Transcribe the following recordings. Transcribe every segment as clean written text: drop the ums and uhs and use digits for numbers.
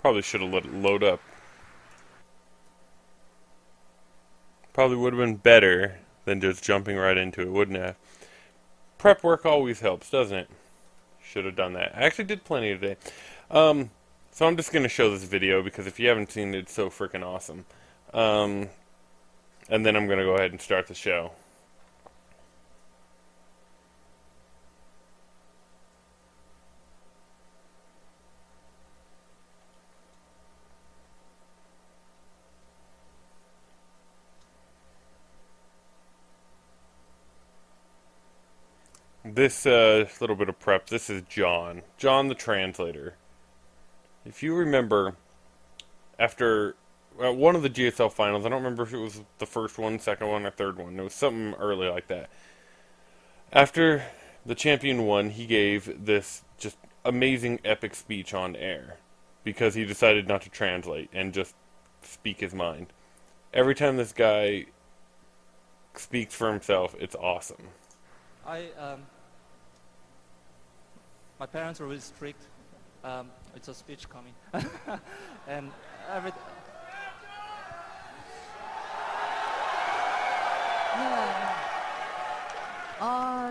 Probably should have let it load up. Probably would have been better than just jumping right into it, wouldn't it? Prep work always helps, doesn't it? Should have done that. I actually did plenty today. So I'm just going to show this video because if you haven't seen it, it's so freaking awesome. And then I'm going to go ahead and start the show. This little bit of prep, this is John. John the translator. If you remember, after one of the GSL finals, I don't remember if it was the first one, second one, or third one. It was something early like that. After the champion won, he gave this just amazing epic speech on air because he decided not to translate and just speak his mind. Every time this guy speaks for himself, it's awesome. My parents were really strict. It's a speech coming, and every.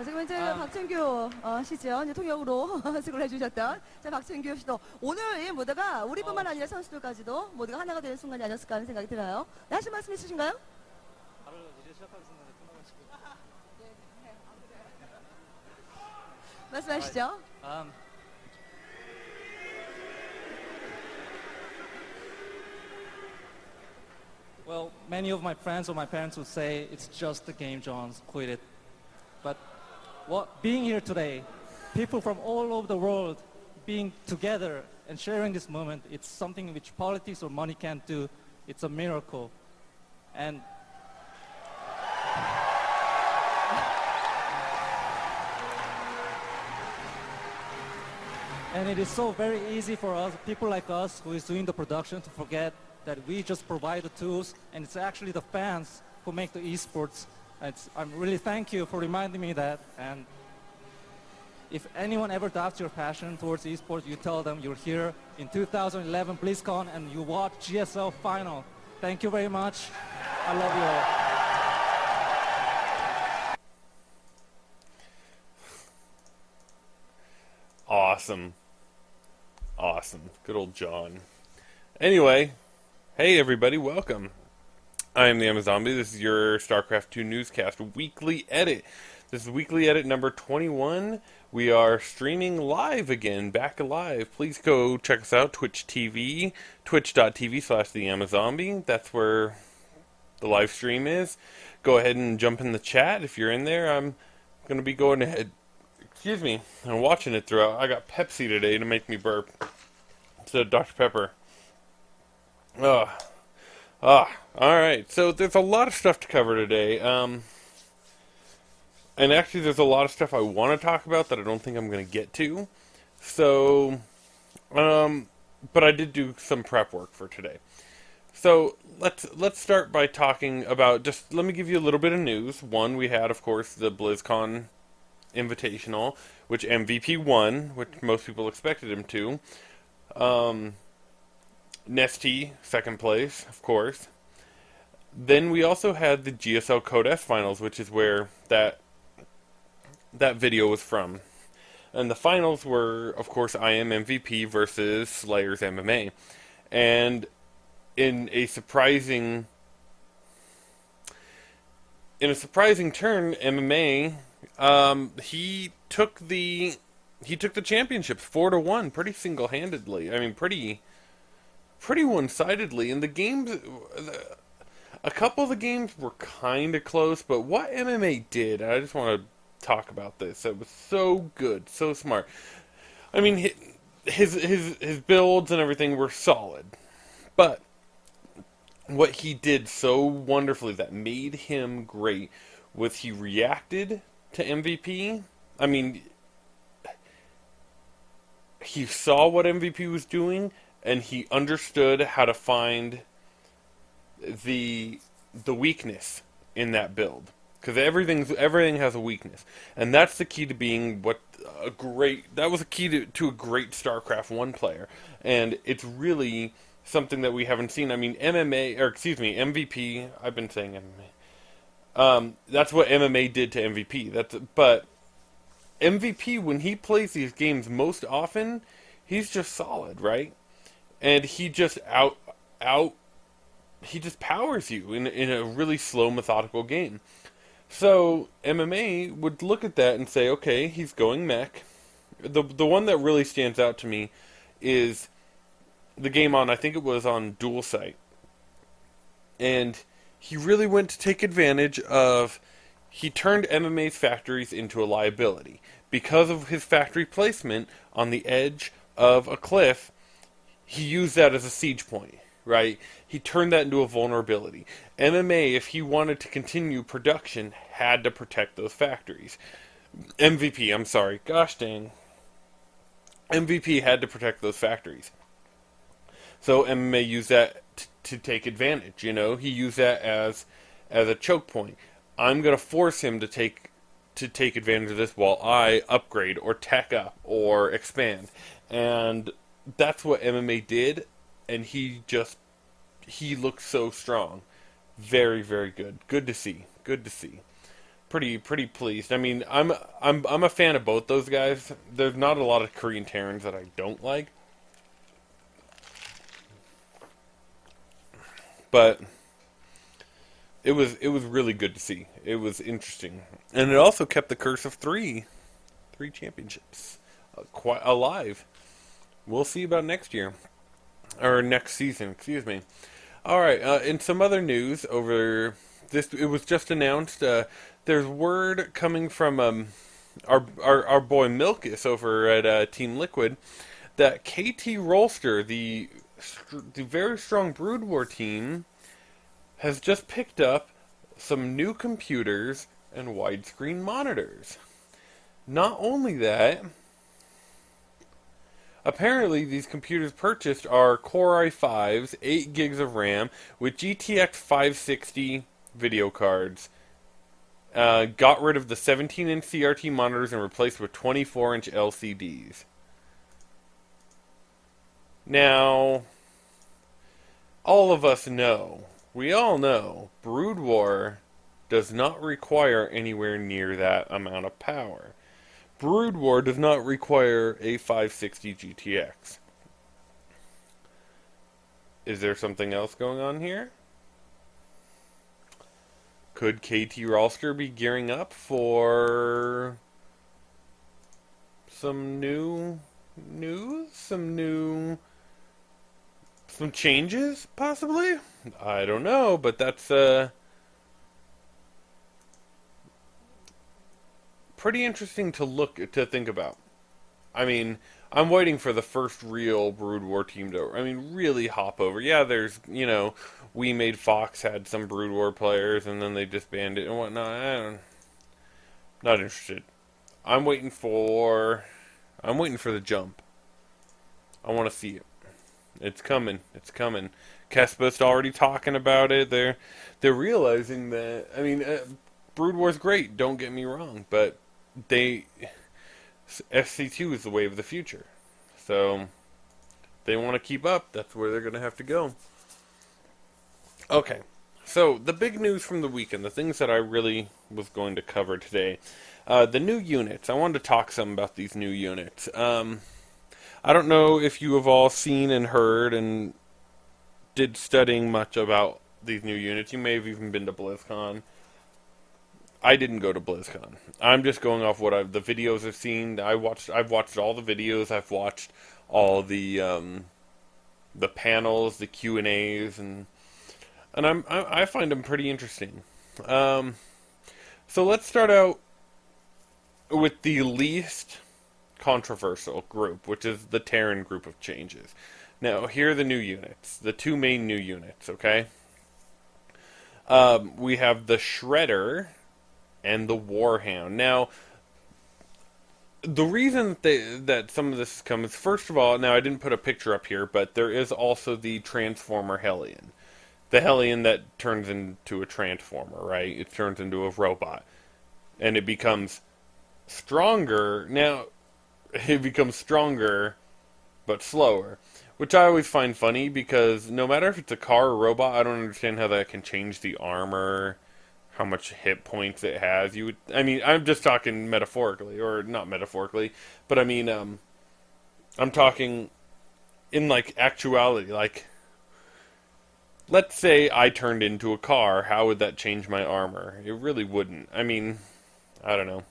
지금 이제 박찬규 씨죠. 이제 통역으로 수고를 해주셨던 자 박찬규 씨도 오늘 이 무대가 우리뿐만 아니라 선수들까지도 모두가 하나가 되는 순간이 아니었을까 하는 생각이 들어요. 네, 하실 말씀 있으신가요? 바로 이제 시작하겠습니다. 말씀하시죠. Well, many of my friends or my parents would say it's just a game, John, quit it. But being here today, people from all over the world being together and sharing this moment, it's something which politics or money can't do. It's a miracle. And it is so very easy for us, people like us who is doing the production, to forget that we just provide the tools, and it's actually the fans who make the esports. I'm really thank you for reminding me that. And if anyone ever doubts your passion towards esports, you tell them you're here in 2011 BlizzCon and you watch GSL final. Thank you very much. I love you all. Awesome. Awesome. Good old John. Anyway, hey everybody, welcome. I am the Amazombie. This is your StarCraft 2 newscast, Weekly Edit. This is Weekly Edit number 21. We are streaming live again, back alive. Please go check us out, Twitch TV, twitch.tv/theamazombie. That's where the live stream is. Go ahead and jump in the chat if you're in there. I'm going to be going ahead, and watching it throughout. I got Pepsi today to make me burp. Instead of Dr. Pepper. Alright, so there's a lot of stuff to cover today. And actually there's a lot of stuff I want to talk about that I don't think I'm going to get to. So, but I did do some prep work for today. So, let's start by talking about, let me give you a little bit of news. One, we had, of course, the BlizzCon Invitational, which MVP won, which most people expected him to. Nesty, second place, of course. Then we also had the GSL Code S finals, which is where that video was from. And the finals were, of course, I Am MVP versus Slayers MMA. And in a surprising turn, MMA, he took the championships 4-1 pretty single-handedly. I mean, pretty one-sidedly. And the games, a couple of the games were kind of close, but what MMA did, I just want to talk about this. It was so good, so smart. I mean, his builds and everything were solid, but what he did so wonderfully that made him great was he reacted to MVP. I mean, he saw what MVP was doing, and he understood how to find the weakness in that build. because everything has a weakness, and that's the key to being that was a key to a great StarCraft 1 player, and it's really something that we haven't seen. I mean, MVP. I've been saying MMA. That's what MMA did to MVP. But MVP, when he plays these games most often, he's just solid, right? And he just he just powers you in a really slow, methodical game. So MMA would look at that and say, okay, he's going mech. The one that really stands out to me is the game I think it was on Dual Sight. And he really went to take advantage of, he turned MMA's factories into a liability. Because of his factory placement on the edge of a cliff, he used that as a siege point, right? He turned that into a vulnerability. MMA, if he wanted to continue production, had to protect those factories. MVP, I'm sorry, gosh dang. MVP had to protect those factories. So MMA used that to take advantage, you know? He used that as a choke point. I'm going to force him to take advantage of this while I upgrade or tech up or expand. And that's what MMA did, and he looked so strong. Very, very good. Good to see. Good to see. Pretty pleased. I mean, I'm a fan of both those guys. There's not a lot of Korean Terrans that I don't like. But it was really good to see. It was interesting. And it also kept the curse of three championships quite alive. We'll see about next year. Or next season, excuse me. Alright, in some other news over this, it was just announced, there's word coming from our boy Milkus over at Team Liquid that KT Rolster, the very strong Brood War team, has just picked up some new computers and widescreen monitors. Not only that, apparently these computers purchased are Core i5s, 8 gigs of RAM, with GTX 560 video cards. Got rid of the 17-inch CRT monitors and replaced with 24-inch LCDs. Now, all of us know, we all know, Brood War does not require anywhere near that amount of power. Brood War does not require a 560 GTX. Is there something else going on here? Could KT Rolster be gearing up for some new news? Some changes, possibly? I don't know, but that's pretty interesting to think about. I mean, I'm waiting for the first real Brood War team to, really hop over. Yeah, there's, We Made Fox had some Brood War players, and then they disbanded and whatnot. Not interested. I'm waiting for the jump. I want to see it. It's coming. It's coming. Kespa's already talking about it. They're realizing that. Brood War's great. Don't get me wrong, but FC2 is the way of the future. So they want to keep up. That's where they're going to have to go. Okay. So the big news from the weekend, the things that I really was going to cover today, the new units. I wanted to talk some about these new units. I don't know if you have all seen and heard and did studying much about these new units. You may have even been to BlizzCon. I didn't go to BlizzCon. I'm just going off the videos I've seen. I've watched all the videos. I've watched all the panels, the Q&As, and I find them pretty interesting. So let's start out with the least controversial group, which is the Terran group of changes. Now, here are the new units, the two main new units, okay? We have the Shredder and the Warhound. Now, the reason that some of this comes is, first of all, now I didn't put a picture up here, but there is also the Transformer Hellion. the Hellion that turns into a transformer, right? It turns into a robot, and it becomes stronger. Now, it becomes stronger but slower, which I always find funny because no matter if it's a car or robot, I don't understand how that can change the armor, how much hit points it has. I mean, I'm just talking metaphorically, or not metaphorically, but I mean, I'm talking in like actuality. Like, let's say I turned into a car, how would that change my armor? It really wouldn't. I mean, I don't know.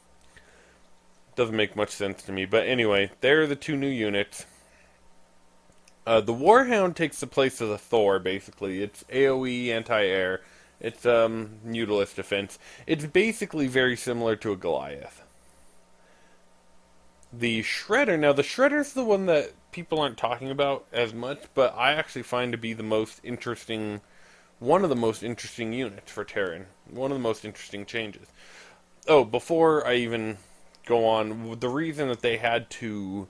Doesn't make much sense to me. But anyway, there are the two new units. The Warhound takes the place of the Thor, basically. It's AoE anti-air. It's Mutilist defense. It's basically very similar to a Goliath. The Shredder, now the Shredder's the one that people aren't talking about as much, but I actually find to be the most interesting, one of the most interesting units for Terran. One of the most interesting changes. Oh, before I even go on, the reason that they had to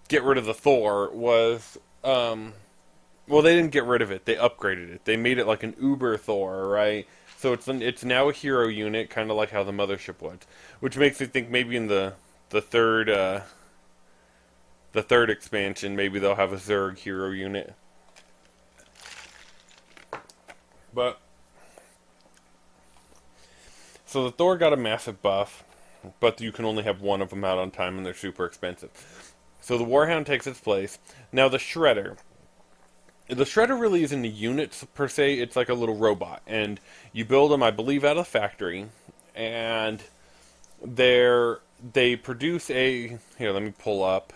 get rid of the Thor was, well, they didn't get rid of it. They upgraded it. They made it like an Uber Thor, right? So it's now a hero unit, kind of like how the Mothership was, which makes me think maybe in the third expansion, maybe they'll have a Zerg hero unit. But so the Thor got a massive buff, but you can only have one of them out on time, and they're super expensive. So the Warhound takes its place. Now the Shredder. The Shredder really isn't a unit per se, it's like a little robot. And you build them, I believe, out of the factory. And they produce a... Here, let me pull up.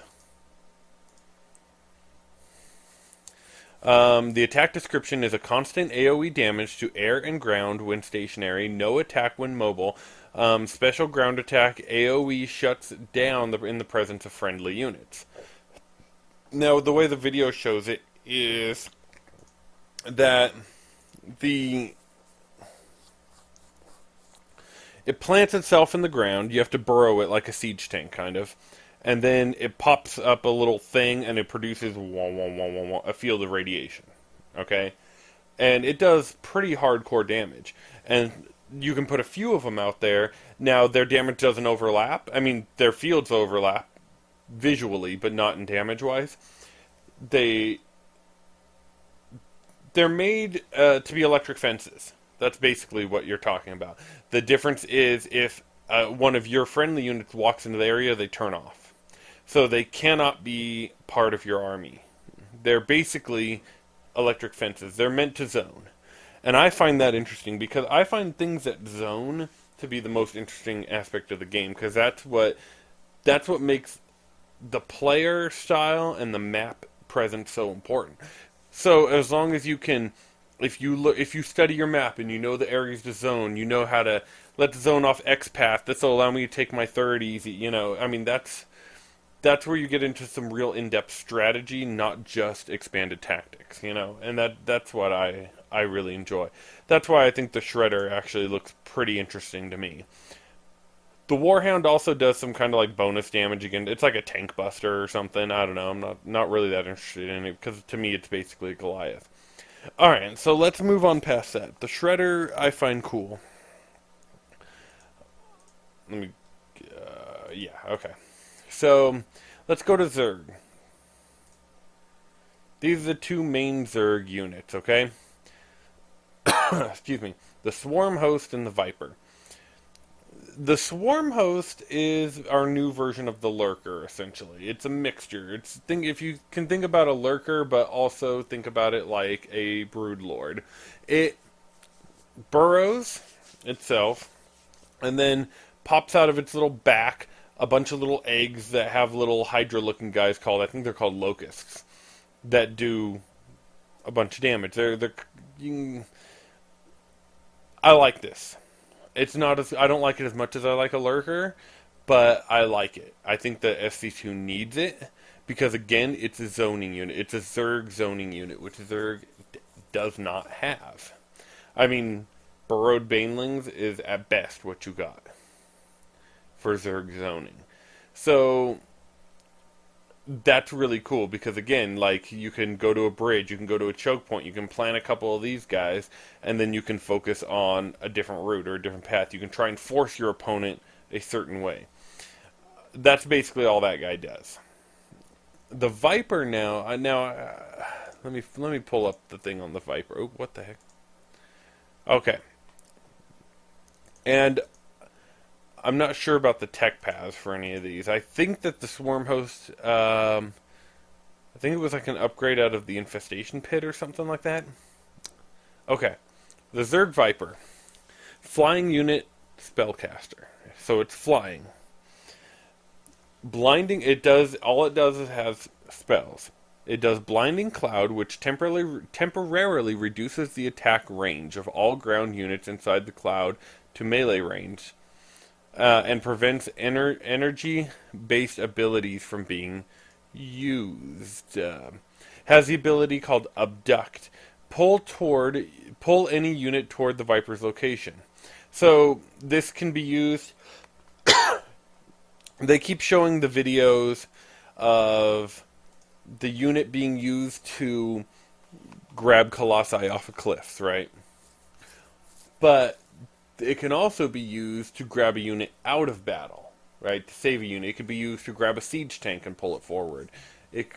The attack description is a constant AoE damage to air and ground when stationary, no attack when mobile. Special ground attack AoE shuts down in the presence of friendly units. Now, the way the video shows it is that it plants itself in the ground. You have to burrow it like a siege tank, kind of. And then it pops up a little thing, and it produces a field of radiation. Okay? And it does pretty hardcore damage. And you can put a few of them out there. Now, their damage doesn't overlap. I mean, their fields overlap visually, but not in damage-wise. They're made to be electric fences. That's basically what you're talking about. The difference is if one of your friendly units walks into the area, they turn off. So they cannot be part of your army. They're basically electric fences. They're meant to zone. And I find that interesting because I find things that zone to be the most interesting aspect of the game, because that's what makes the player style and the map present so important. So as long as you can, if you study your map and you know the areas to zone, you know how to let's zone off X path. This will allow me to take my third easy. You know, I mean that's where you get into some real in-depth strategy, not just expanded tactics. You know, and that's what I really enjoy. That's why I think the Shredder actually looks pretty interesting to me. The Warhound also does some kind of like bonus damage again. It's like a tank buster or something. I don't know. I'm not really that interested in it because to me it's basically a Goliath. Alright, so let's move on past that. The Shredder I find cool. Let me... yeah, okay. So, let's go to Zerg. These are the two main Zerg units, okay? Excuse me. The Swarm Host and the Viper. The Swarm Host is our new version of the Lurker, essentially. It's a mixture. If you can think about a Lurker, but also think about it like a Broodlord. It burrows itself, and then pops out of its little back a bunch of little eggs that have little Hydra-looking guys called, I think they're called locusts, that do a bunch of damage. I like this. I don't like it as much as I like a Lurker, but I like it. I think that SC2 needs it, because again, it's a zoning unit. It's a Zerg zoning unit, which Zerg does not have. I mean, Burrowed Banelings is at best what you got for Zerg zoning. So, that's really cool because again, like you can go to a bridge, you can go to a choke point, you can plant a couple of these guys, and then you can focus on a different route or a different path. You can try and force your opponent a certain way. That's basically all that guy does. The Viper let me pull up the thing on the Viper. Oh, what the heck? Okay, and I'm not sure about the tech paths for any of these. I think that the Swarm Host, I think it was like an upgrade out of the Infestation Pit or something like that. Okay, the Zerg Viper, flying unit spellcaster. So it's flying. Blinding, all it does is have spells. It does Blinding Cloud, which temporarily reduces the attack range of all ground units inside the cloud to melee range. And prevents energy-based abilities from being used. Has the ability called Abduct. Pull any unit toward the Viper's location. So this can be used. They keep showing the videos of the unit being used to grab Colossi off of cliffs, right? But it can also be used to grab a unit out of battle, right? To save a unit. It can be used to grab a siege tank and pull it forward. It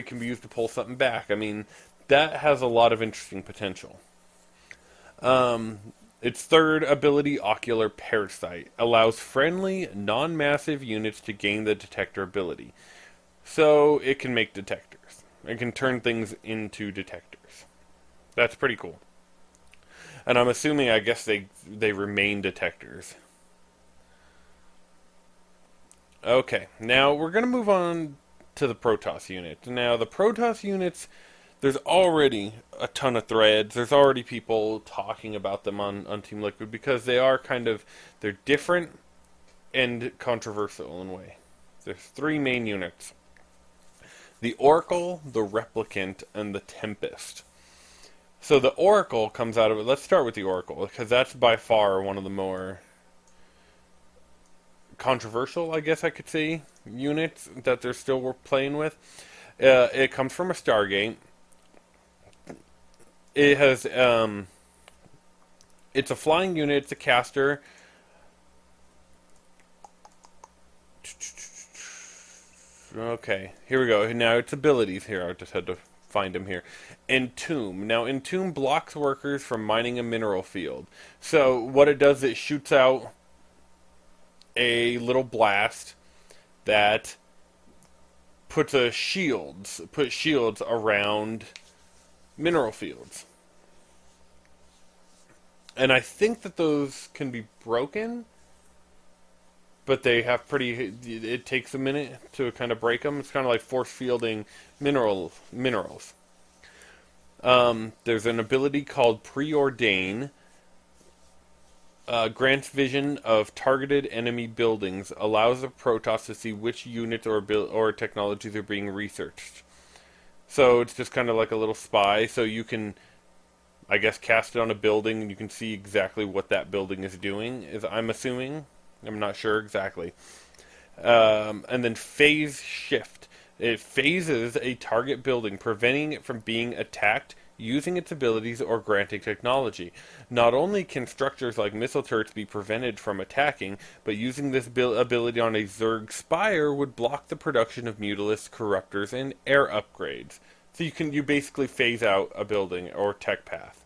can be used to pull something back. I mean, that has a lot of interesting potential. Its third ability, Ocular Parasite, allows friendly, non-massive units to gain the detector ability. So it can make detectors. It can turn things into detectors. That's pretty cool. And I'm assuming, I guess they remain detectors. Okay, now we're going to move on to the Protoss unit. Now, the Protoss units, there's already a ton of threads. There's already people talking about them on Team Liquid because they're different and controversial in a way. There's three main units. The Oracle, the Replicant, and the Tempest. So the Oracle comes out of it. Let's start with the Oracle, because that's by far one of the more controversial, I guess I could say, units that they're still playing with. It comes from a Stargate. It has, it's a flying unit, it's a caster. Okay, here we go. Now its abilities here, I just had to find them here. Entomb. Now, Entomb blocks workers from mining a mineral field. So, what it does, it shoots out a little blast that puts shields around mineral fields. And I think that those can be broken, but they have it takes a minute to kind of break them. It's kind of like force fielding minerals. There's an ability called Preordain. Grants vision of targeted enemy buildings. Allows the Protoss to see which units or technologies are being researched. So it's just kind of like a little spy. So you can, I guess, cast it on a building and you can see exactly what that building is doing, I'm assuming. I'm not sure exactly. And then phase shift. It phases a target building, preventing it from being attacked using its abilities or granting technology. Not only can structures like missile turrets be prevented from attacking, but using this ability on a Zerg Spire would block the production of Mutalisks, Corruptors, and air upgrades. So you basically phase out a building or tech path.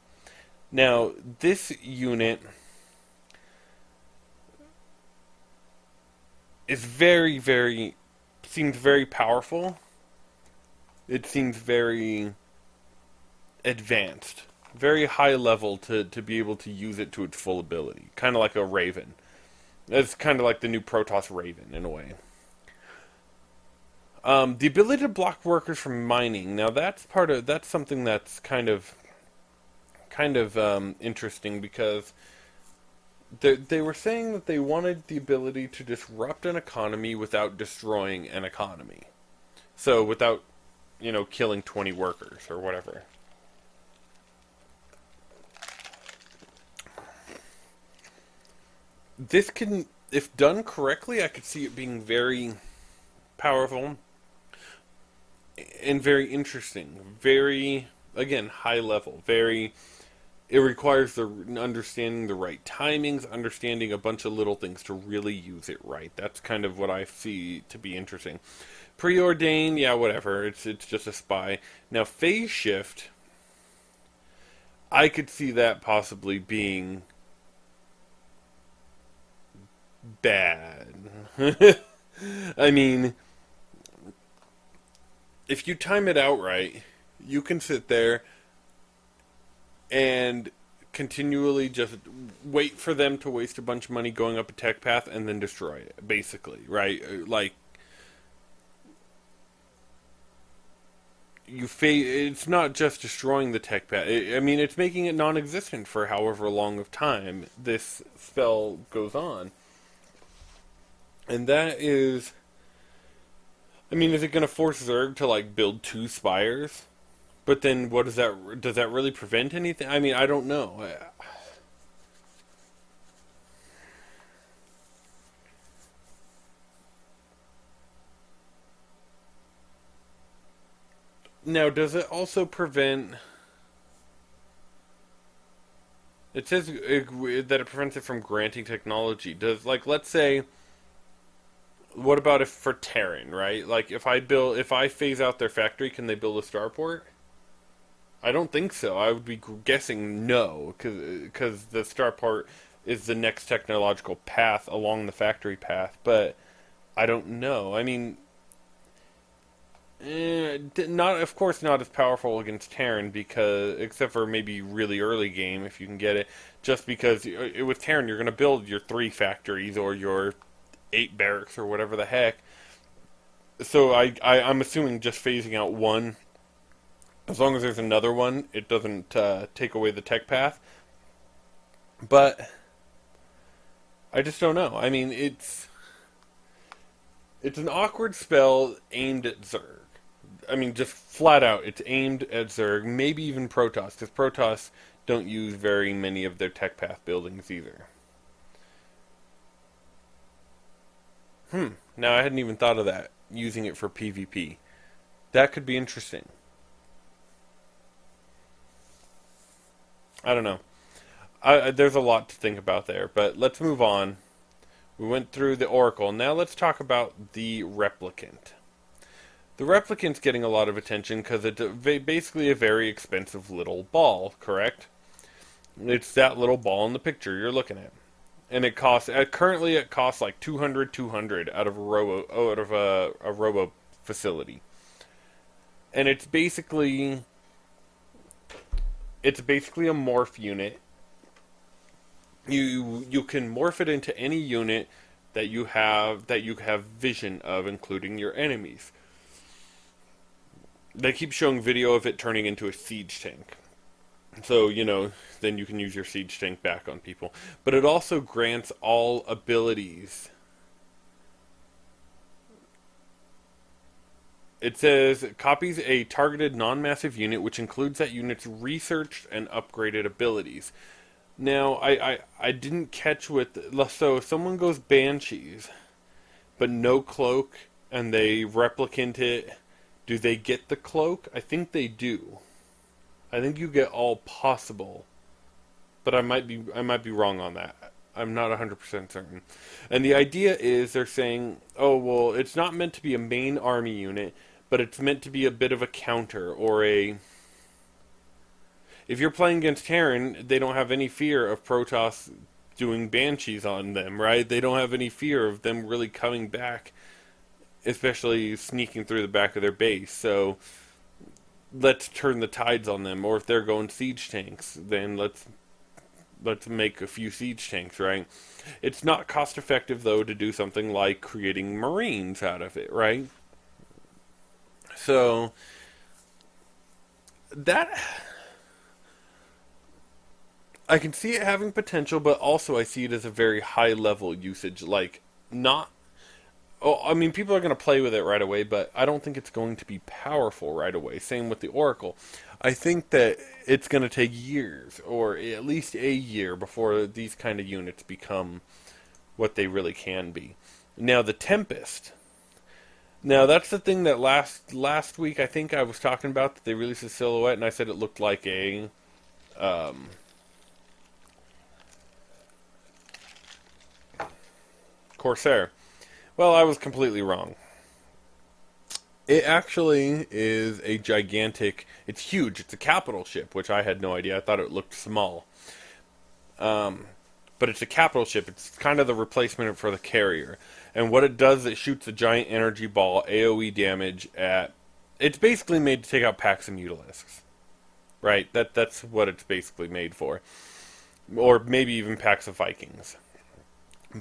Now, this unit is seems very powerful. It seems very advanced. Very high level to be able to use it to its full ability. Kind of like a Raven. It's kind of like the new Protoss Raven, in a way. The ability to block workers from mining. Now that's something that's kind of interesting because they were saying that they wanted the ability to disrupt an economy without destroying an economy. So without, killing 20 workers or whatever. This can, if done correctly, I could see it being very powerful. and very interesting. Very, again, high level. Very. It requires the understanding the right timings, understanding a bunch of little things to really use it right. That's kind of what I see to be interesting. Preordain, yeah, whatever. It's just a spy. Now, phase shift, I could see that possibly being bad. I mean, if you time it out right, you can sit there and continually just wait for them to waste a bunch of money going up a tech path and then destroy it, basically, right? Like, it's not just destroying the tech path. I mean, it's making it non-existent for however long of time this spell goes on. And that is... I mean, is it going to force Zerg to, like, build 2 spires? But then, what does that really prevent anything? I mean, I don't know. Now, does it also prevent... It says that it prevents it from granting technology. Does, like, let's say... What about if for Terran, right? Like, if I phase out their factory, can they build a starport? I don't think so. I would be guessing no, because the starport is the next technological path along the factory path. But I don't know. I mean, not, of course, not as powerful against Terran, because except for maybe really early game if you can get it. Just because with Terran you're going to build your 3 factories or your 8 barracks or whatever the heck. So I'm assuming just phasing out one, as long as there's another one, it doesn't take away the tech path. But I just don't know. I mean, it's an awkward spell aimed at Zerg. I mean, just flat out, it's aimed at Zerg, maybe even Protoss, because Protoss don't use very many of their tech path buildings either. Now I hadn't even thought of that, using it for PvP. That could be interesting. I don't know. There's a lot to think about there, but let's move on. We went through the Oracle. Now let's talk about the Replicant. The Replicant's getting a lot of attention because it's basically a very expensive little ball, correct? It's that little ball in the picture you're looking at. And it costs, currently it costs like 200 out of a robo facility. And it's basically a morph unit. You can morph it into any unit that you have vision of, including your enemies. They keep showing video of it turning into a siege tank. So, then you can use your siege tank back on people. But it also grants all abilities. It says, copies a targeted non-massive unit, which includes that unit's researched and upgraded abilities. Now, I didn't catch so if someone goes Banshees, but no cloak, and they replicant it, do they get the cloak? I think they do. I think you get all possible, but I might be wrong on that. I'm not 100% certain. And the idea is they're saying, oh, well, it's not meant to be a main army unit, but it's meant to be a bit of a counter, or a... If you're playing against Terran, they don't have any fear of Protoss doing Banshees on them, right? They don't have any fear of them really coming back, especially sneaking through the back of their base. So let's turn the tides on them. Or if they're going siege tanks, then let's make a few siege tanks, right? It's not cost effective, though, to do something like creating Marines out of it, right? So that... I can see it having potential, but also I see it as a very high-level usage. Like, not... Oh, I mean, people are going to play with it right away, but I don't think it's going to be powerful right away. Same with the Oracle. I think that it's going to take years, or at least a year, before these kind of units become what they really can be. Now, the Tempest. Now that's the thing that last week I think I was talking about, that they released a silhouette and I said it looked like a Corsair. Well, I was completely wrong. It actually is a gigantic. It's huge. It's a capital ship, which I had no idea. I thought it looked small. But it's a capital ship. It's kind of the replacement for the carrier. And what it does, it shoots a giant energy ball, AoE damage at. It's basically made to take out packs and mutalisks, right? That's what it's basically made for, or maybe even packs of Vikings.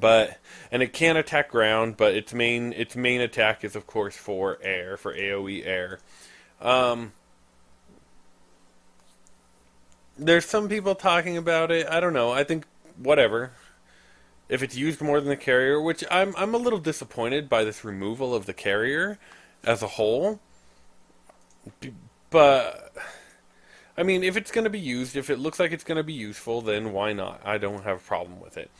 And it can attack ground, but its main attack is of course for air, for AoE air. There's some people talking about it. I don't know. I think whatever. If it's used more than the carrier, which I'm a little disappointed by this removal of the carrier as a whole. But I mean, if it's going to be used, if it looks like it's going to be useful, then why not? I don't have a problem with it.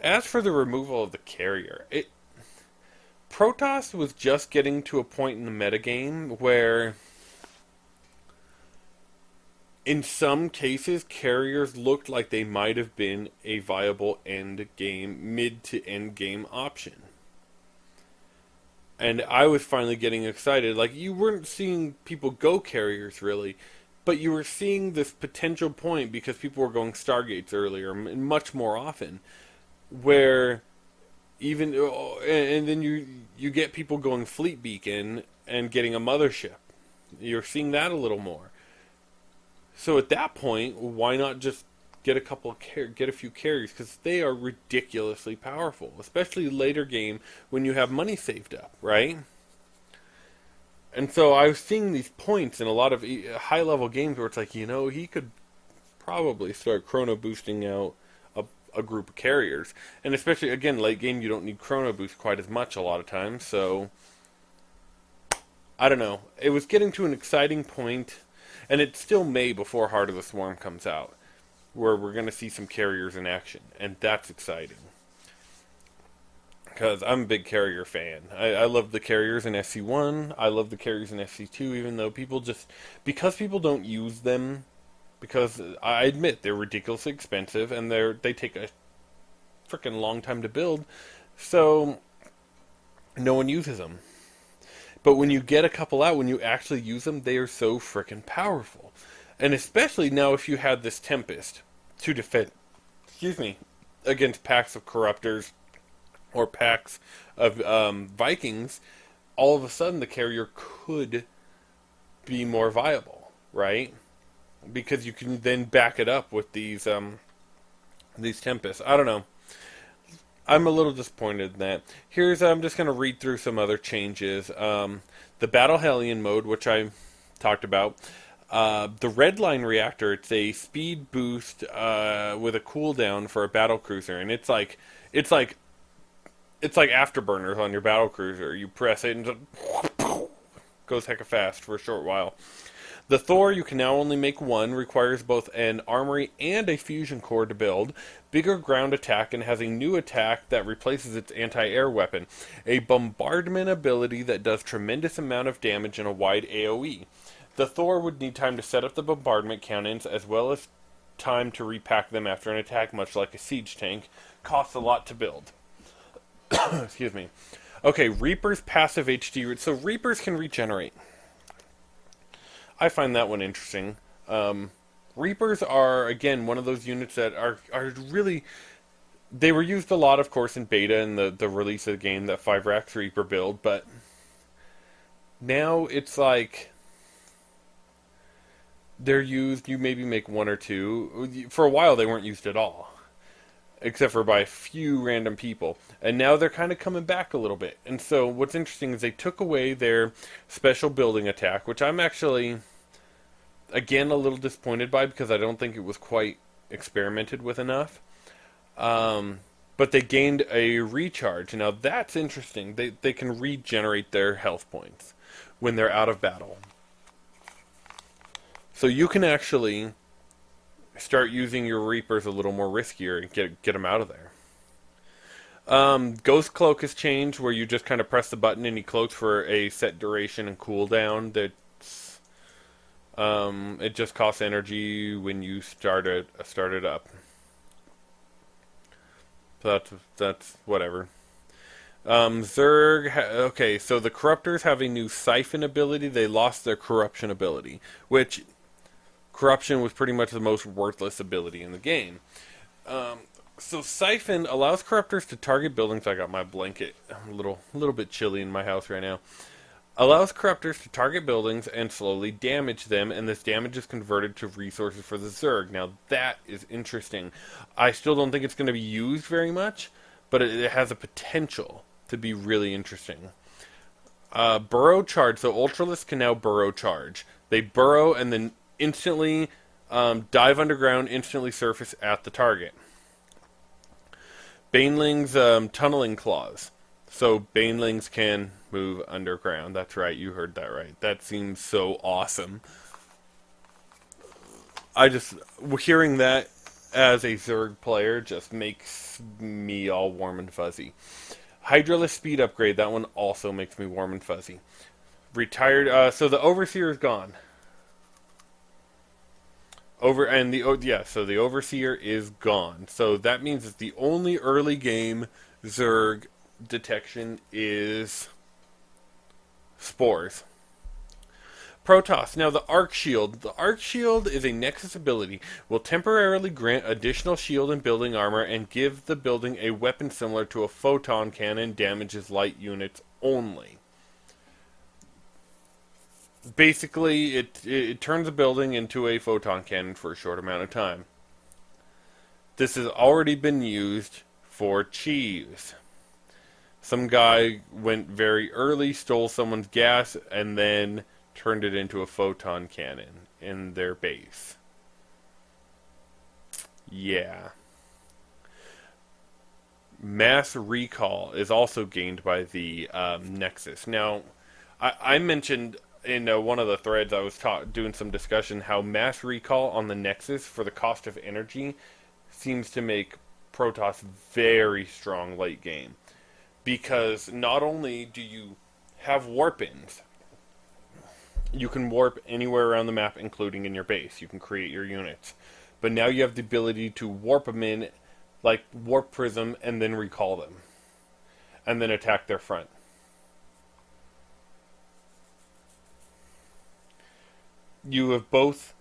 As for the removal of the carrier, Protoss was just getting to a point in the metagame where, in some cases, carriers looked like they might have been a viable mid to end game option. And I was finally getting excited. Like, you weren't seeing people go carriers, really, but you were seeing this potential point because people were going Stargates earlier, and much more often, where even, and then you get people going Fleet Beacon and getting a mothership. You're seeing that a little more. So at that point, why not just get a few carriers, because they are ridiculously powerful, especially later game when you have money saved up, right? And so I was seeing these points in a lot of high level games where it's like, he could probably start chrono boosting out a group of carriers, and especially again late game you don't need chrono boost quite as much a lot of times. So I don't know. It was getting to an exciting point, and it's still May before Heart of the Swarm comes out, where we're going to see some carriers in action, and that's exciting. Because I'm a big carrier fan. I love the carriers in SC1, I love the carriers in SC2, even though because people don't use them, because I admit they're ridiculously expensive, and they take a freaking long time to build, so no one uses them. But when you get a couple out, when you actually use them, they are so freaking powerful. And especially now if you had this Tempest to defend, against packs of Corruptors or packs of Vikings, all of a sudden the carrier could be more viable, right? Because you can then back it up with these Tempests. I don't know. I'm a little disappointed in that. I'm just going to read through some other changes. The Battle Hellion mode, which I talked about. The Redline Reactor, it's a speed boost with a cooldown for a battle cruiser, and it's like afterburners on your battle cruiser. You press it and it goes hecka fast for a short while. The Thor, you can now only make one, requires both an armory and a fusion core to build, bigger ground attack, and has a new attack that replaces its anti-air weapon, a bombardment ability that does tremendous amount of damage in a wide AoE. The Thor would need time to set up the bombardment cannons, as well as time to repack them after an attack, much like a siege tank. Costs a lot to build. Excuse me. Okay, Reaper's passive HD. So Reapers can regenerate. I find that one interesting. Reapers are, again, one of those units that are really... They were used a lot, of course, in beta and the release of the game, that 5-Rax Reaper build, but now it's like they're used, you maybe make one or two. For a while they weren't used at all, except for by a few random people. And now they're kind of coming back a little bit. And so what's interesting is they took away their special building attack, which I'm actually, again, a little disappointed by, because I don't think it was quite experimented with enough. But they gained a recharge. Now that's interesting. They can regenerate their health points when they're out of battle. So you can actually start using your Reapers a little more riskier and get them out of there. Ghost Cloak has changed, where you just kind of press the button and he cloaks for a set duration and cooldown. It just costs energy when you start it up. So that's whatever. Okay, so the Corruptors have a new Siphon ability. They lost their Corruption ability, which Corruption was pretty much the most worthless ability in the game. So Siphon allows Corruptors to target buildings. I got my blanket. I'm a little bit chilly in my house right now. Allows Corruptors to target buildings and slowly damage them, and this damage is converted to resources for the Zerg. Now that is interesting. I still don't think it's going to be used very much, but it has a potential to be really interesting. Burrow charge. So Ultralists can now burrow charge. They burrow and then instantly dive underground, instantly surface at the target. Baneling's tunneling claws. So Banelings can move underground. That's right, you heard that right. That seems so awesome. Hearing that as a Zerg player just makes me all warm and fuzzy. Hydralisk speed upgrade, that one also makes me warm and fuzzy. Retired, so the Overseer is gone. So the Overseer is gone. So that means that the only early game Zerg detection is spores. Protoss. Now the Arc Shield. The Arc Shield is a Nexus ability. Will temporarily grant additional shield and building armor and give the building a weapon similar to a photon cannon. Damages light units only. Basically, it turns a building into a photon cannon for a short amount of time. This has already been used for cheese. Some guy went very early, stole someone's gas, and then turned it into a photon cannon in their base. Yeah. Mass recall is also gained by the Nexus. Now, I mentioned in one of the threads I was doing some discussion how mass recall on the Nexus for the cost of energy seems to make Protoss very strong late game. Because not only do you have warp-ins, you can warp anywhere around the map, including in your base. You can create your units. But now you have the ability to warp them in, like Warp Prism, and then recall them. And then attack their front. You have both,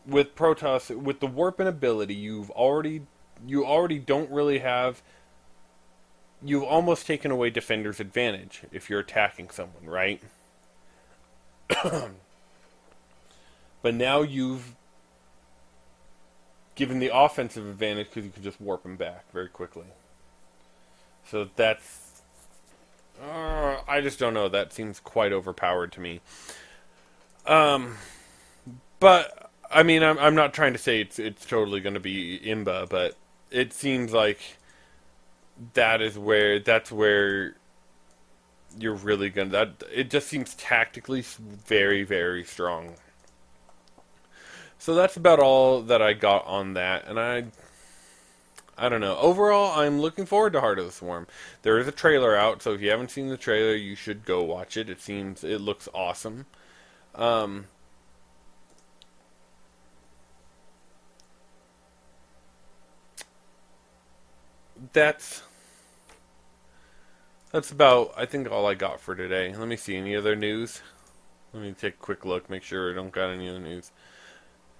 with Protoss, with the warp-in ability, you already don't really have. You've almost taken away Defender's advantage if you're attacking someone, right? But now you've given the offensive advantage because you can just warp them back very quickly. So that's... I just don't know. That seems quite overpowered to me. But, I mean, I'm not trying to say it's totally going to be Imba, but it seems like that's where you're really gonna. It just seems tactically very, very strong. So that's about all that I got on that, and I don't know. Overall, I'm looking forward to Heart of the Swarm. There is a trailer out, so if you haven't seen the trailer, you should go watch it. It looks awesome. That's about, I think, all I got for today. Let me see, any other news? Let me take a quick look, make sure I don't got any other news.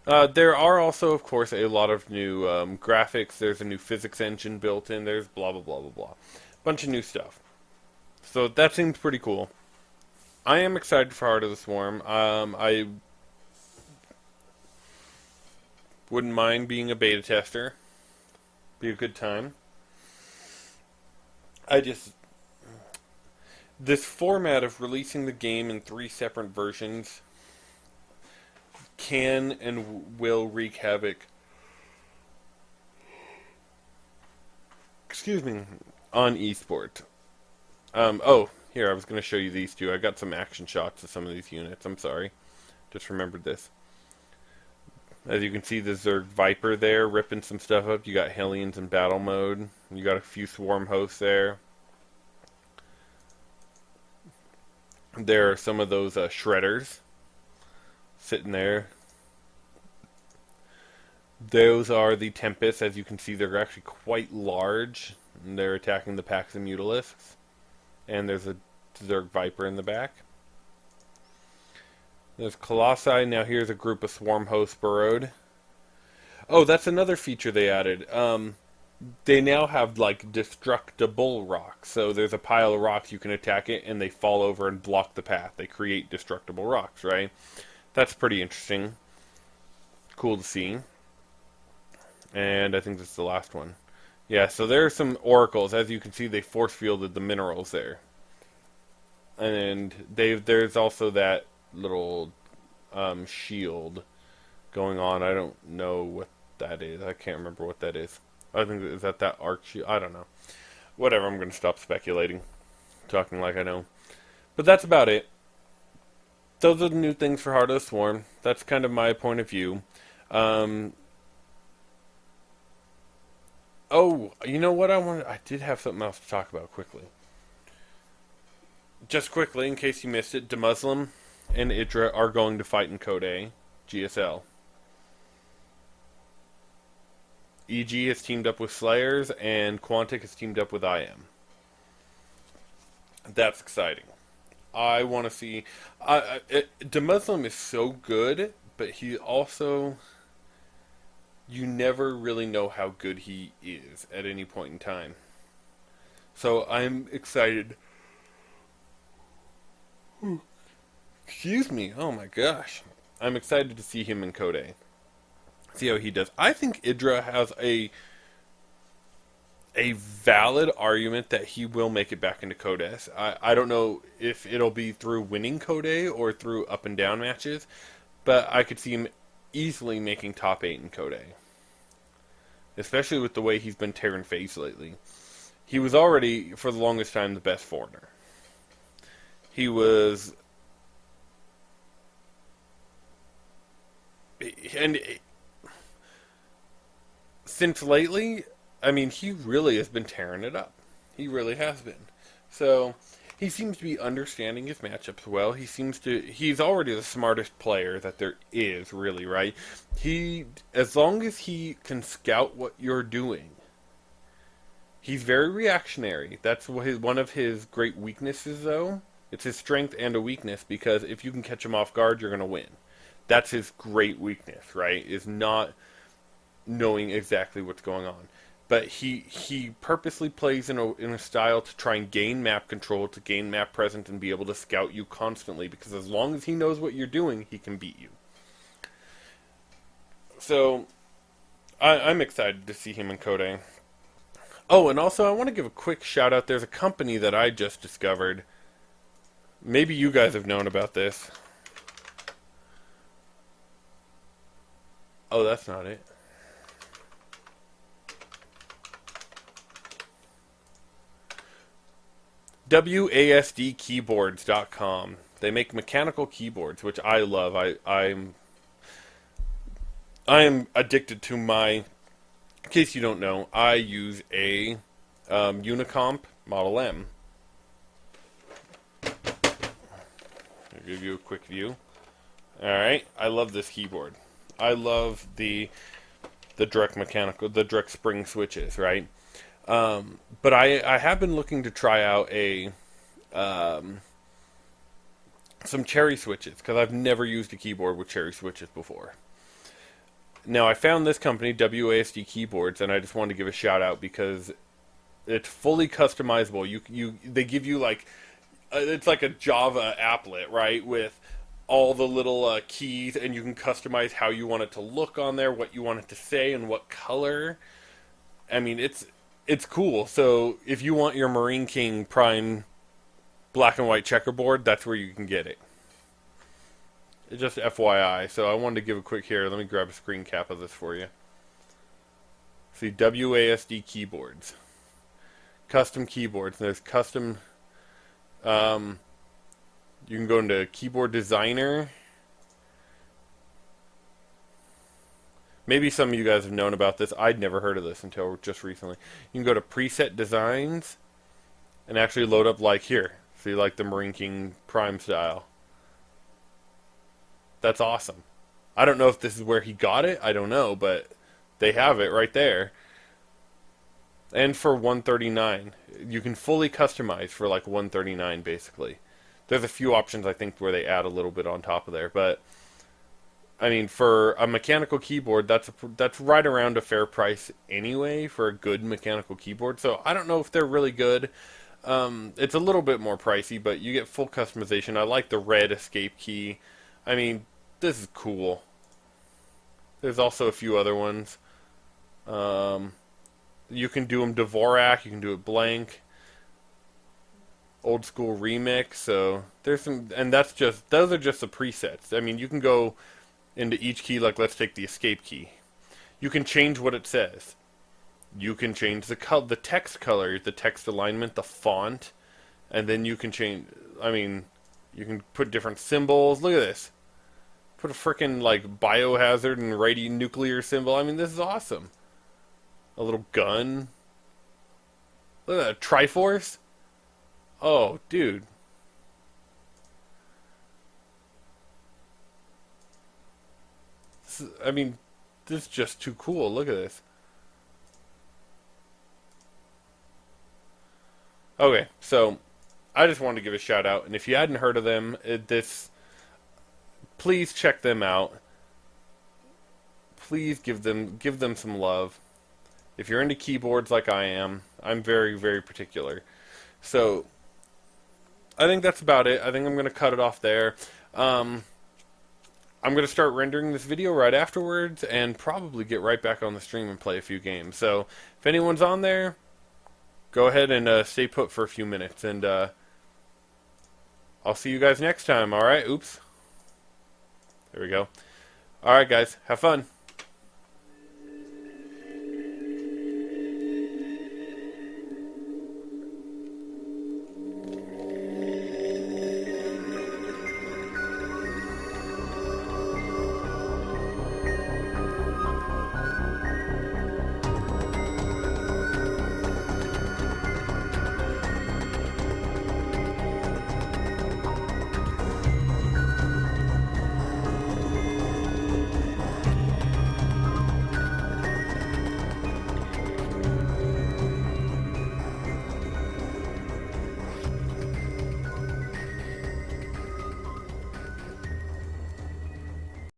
There are also, of course, a lot of new graphics. There's a new physics engine built in. There's blah, blah, blah, blah, blah. Bunch of new stuff. So that seems pretty cool. I am excited for Heart of the Swarm. I wouldn't mind being a beta tester. Be a good time. This format of releasing the game in 3 separate versions can and will wreak havoc, on eSport. Here, I was going to show you these two. I got some action shots of some of these units. I'm sorry. Just remembered this. As you can see, the Zerg Viper there ripping some stuff up. You got Hellions in battle mode. You got a few swarm hosts there. There are some of those shredders sitting there. Those are the Tempests. As you can see, they're actually quite large. And they're attacking the packs of Mutalisks. And there's a Zerg Viper in the back. There's Colossi. Now here's a group of swarm hosts burrowed. Oh, that's another feature they added. They now have like destructible rocks. So there's a pile of rocks, you can attack it, and they fall over and block the path. They create destructible rocks, right? That's pretty interesting. Cool to see. And I think this is the last one. Yeah, so there are some oracles. As you can see, they force fielded the minerals there. And there's also that little shield going on. I don't know what that is. I can't remember what that is. I think, is that arc shield? I don't know. Whatever, I'm going to stop speculating. Talking like I know. But that's about it. Those are the new things for Heart of the Swarm. That's kind of my point of view. Oh, you know what I did have something else to talk about quickly. Just quickly, in case you missed it, Demuslim and Idra are going to fight in Code A, GSL. EG has teamed up with Slayers, and Quantic has teamed up with IM. That's exciting. I want to see... Demuslim is so good, but he also... You never really know how good he is at any point in time. So I'm excited. Excuse me. Oh my gosh. I'm excited to see him in Code A. See how he does. I think Idra has a valid argument that he will make it back into Code S. I don't know if it'll be through winning Code A or through up and down matches, but I could see him easily making top 8 in Code A. Especially with the way he's been tearing face lately. He was already, for the longest time, the best foreigner. He was... And since lately, I mean, he really has been tearing it up. He really has been. So, he seems to be understanding his matchups well. He's already the smartest player that there is, really, right? As long as he can scout what you're doing, he's very reactionary. That's one of his great weaknesses, though. It's his strength and a weakness, because if you can catch him off guard, you're going to win. That's his great weakness, right? Is not knowing exactly what's going on. But he purposely plays in a style to try and gain map control, to gain map presence, and be able to scout you constantly. Because as long as he knows what you're doing, he can beat you. So, I'm excited to see him in Code A. Oh, and also I want to give a quick shout out. There's a company that I just discovered. Maybe you guys have known about this. Oh, that's not it. WASDkeyboards.com. They make mechanical keyboards, which I love. I am addicted to my... In case you don't know, I use a Unicomp Model M. I'll give you a quick view. Alright, I love this keyboard. I love the direct spring switches, right? But I have been looking to try out some cherry switches, because I've never used a keyboard with cherry switches before. Now, I found this company, WASD Keyboards, and I just wanted to give a shout out because it's fully customizable. They give you like it's like a Java applet, right, with all the little keys, and you can customize how you want it to look on there, what you want it to say, and what color. I mean, it's cool. So if you want your Marine King Prime black and white checkerboard, that's where you can get it. It's just FYI. So I wanted to give a quick here. Let me grab a screen cap of this for you. See, WASD keyboards. Custom keyboards. There's custom... you can go into Keyboard Designer. Maybe some of you guys have known about this. I'd never heard of this until just recently. You can go to preset designs and actually load up like here. See, like the Marine King Prime style. That's awesome. I don't know if this is where he got it. I don't know, but they have it right there. And for $139, you can fully customize for like $139 basically. There's a few options I think where they add a little bit on top of there, but I mean for a mechanical keyboard, that's right around a fair price anyway for a good mechanical keyboard. So I don't know if they're really good. It's a little bit more pricey, but you get full customization. I like the red escape key. I mean, this is cool. There's also a few other ones. You can do them Dvorak, you can do it blank, old school remix. So there's some, and those are just the presets. I mean, you can go into each key. Like let's take the escape key. You can change what it says. You can change the text color, the text alignment, the font, and then you can change. I mean, you can put different symbols. Look at this. Put a frickin' like biohazard and radionuclear symbol. I mean, this is awesome. A little gun. Look at that, Triforce. Oh, dude. I mean, this is just too cool. Look at this. Okay, so I just wanted to give a shout out, and if you hadn't heard of them, please check them out. Please give them some love. If you're into keyboards like I am, I'm very, very particular. So, I think that's about it. I think I'm going to cut it off there. I'm going to start rendering this video right afterwards and probably get right back on the stream and play a few games. So, if anyone's on there, go ahead and stay put for a few minutes. And I'll see you guys next time, alright? Oops. There we go. Alright, guys. Have fun.